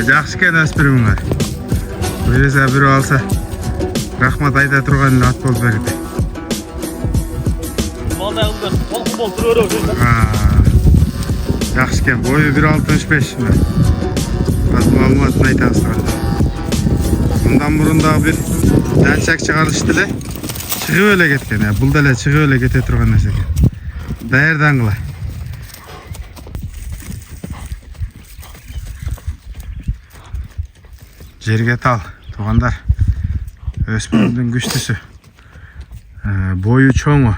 Жақсы екен өспіріміңер. Бересе біреу алса, рахмат айта тұрған ат болып береді. Жақсы екен, бойы 1.65. Қазір малыматын айтамыз тұрғанда. Бұндан бұрындағы бір дәншак шығарылыштылы шығып өле кеткен. Бұл дәле шығып өле кете тұрған нәрсе екен. Дайырдан қылай. Жерге тал, туғандар. Өспірімдің күштісі. Бойы чоңы.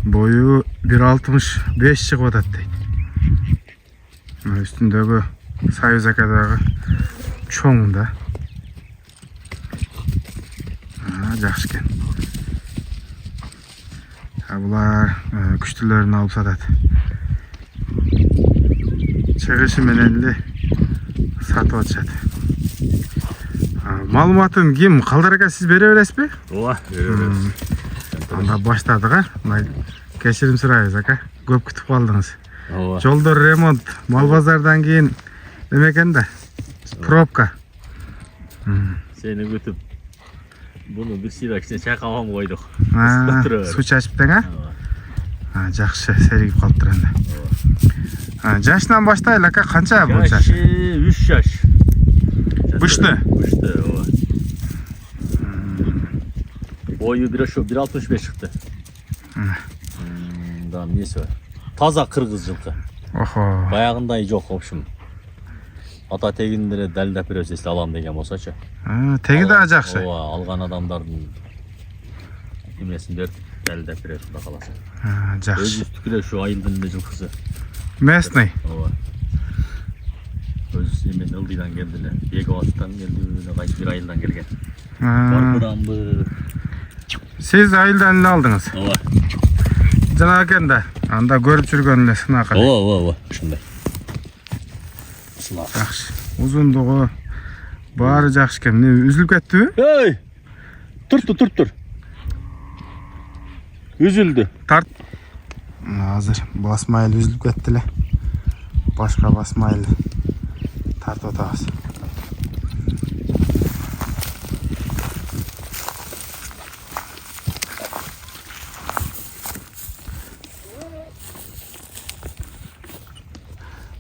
Бойы 1.65 шығып атады дейді. Үстіндегі Союз акадағы чоңында. Жақсы екен. Бұлар күштілерін алып сатады. Шығышы мененлі сатып атышады. Малыматын кем қалдараға сіз бере бересіз бе? Ола, бере бересіз. Анда баштадыға, кешірім сұрайыз, ака. Көп күтіп қалдыңыз. Ола. Жолдор ремонт, мал базардан кейін демекен да? Пробка. Сені күтіп, бұны бір сирак ішіне чайқамам қойдық. Су чашыптың, жақсы, сәрігіп қалып тұрғанда. Жашынан баштайлы, ака, қанша бұл жаш? Жашы 3 жаш. Бұшты? Бұшты, ола. Бойы 1.65 шықты. Да, несі бар? Таза қырғыз жылқы. Баяғындай жоқ, общем. Ата тегіндері дәлдап бересі есті алам деген болсачы. Тегі де жақсы? Алған адамдардың емесін беріп дәлдап бересі да қаласы. Жақсы. Өзі түкіле шу айылдың жылқысы. Местный? Өзі емен ылдидан келділі. Беговаттан келді, қайсы бір айылдан келген. Барбыдан бұр. Сіз айылдан не алдыңыз? Жана кенде, анда көріп жүргенле сынақ. Шындай. Сынақ. Жақсы. Ұзындығы бары жақсы кен. Не, үзіліп кетті бі? Ей! Тұр. Үзілді. Тарт. Азыр басмайыл үзіліп кеттілі. Башқа басмайыл тарт отағыз.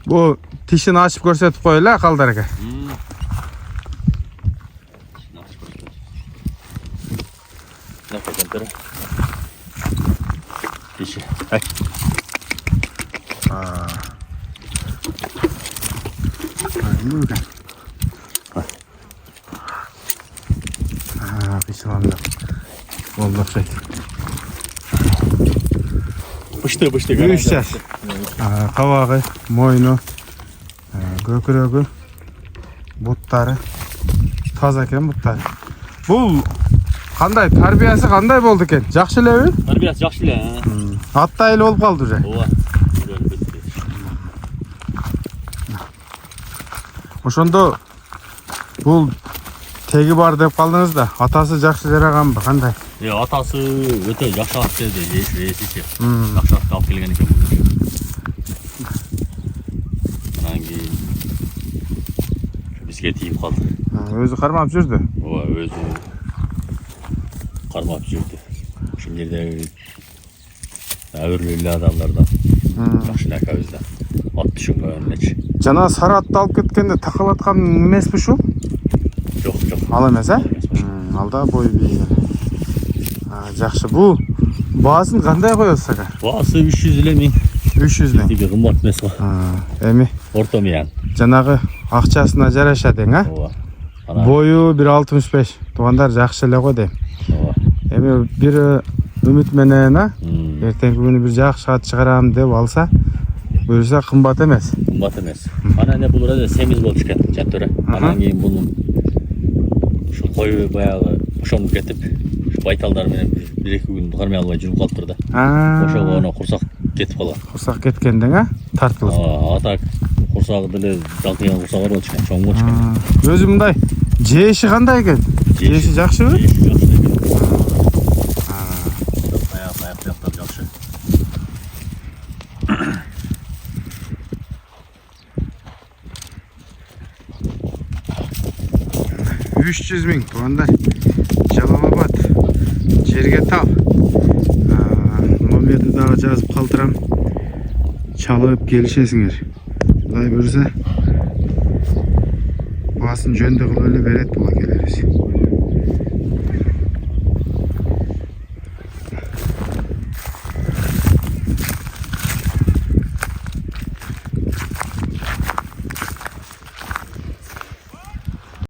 Bu tişini açıp görsetip koyla kaldarıka. Ne kadar? Tişi. Hay. Burada. Pişmanlı. Vallahi şey. Bıştı. 3 yaş. Kavağı, moynu, gökürögü, butları. Taza eken butları. Bu qanday tarbiyasi qanday bo'ldi ekan? Yaxshi levi? Tarbiyasi yaxshi le. Attaylı olup kaldı уже. Ошондо бул теги бар деп калдыңыз да, атасы жакшы жараганбы, кандай? Атасы өтө жакшы ат деді, ешіше. Жакшы атты алып келген екен. Анан кейін бизге тиіп қалды. Өзү кармап жүрдү? Өзү кармап жүрдү. Ошол жердеги әүрлүүлүү адамдардан жакшы накабызда ат түшүнгөнчү. Жана сары атты алып кеткенде такалаткан эмеспи ушу? Жок. Ал эмес, Алда бой бий. Жакшы. Бул баасын кандай коесуз ага? Баасы 300 эле миң. 300 миң. Тиги кымбат эмес го. Эми Орто миян. жанагы акчасына жараша дең, Бою 1.65. Туугандар жакшы эле го дейм. Эми бир үмүт менен, эртеңки күнү бир жакшы ат чыгарам деп алса, буюрса кымбат эмес. Кымбат эмес. Анан эне бул эле семиз болуп чыккан, жаттыры. Анан кийин бунун ушу кой баягы ошонуп кетип, ушу байталдар менен бир-эки күн кармай албай жүрүп калыптыр да. Ошого она курсак кетип калган. Курсак кеткенден, тартылып. Атак курсагы деле жалтыйган курсак бар болуп чыккан, чоң болуп чыккан. Өзү мындай жеши кандай экен? Жеши жакшыбы? Жеши жакшы экен. Аяк жактар жакшы. 300 000 туугандар. Жалал-Абад жерге тал. Номерди дагы жазып калтырам. Чалып келишесиңер. Кудай буйрса басын жөндө кылып эле берет бул акелерибиз.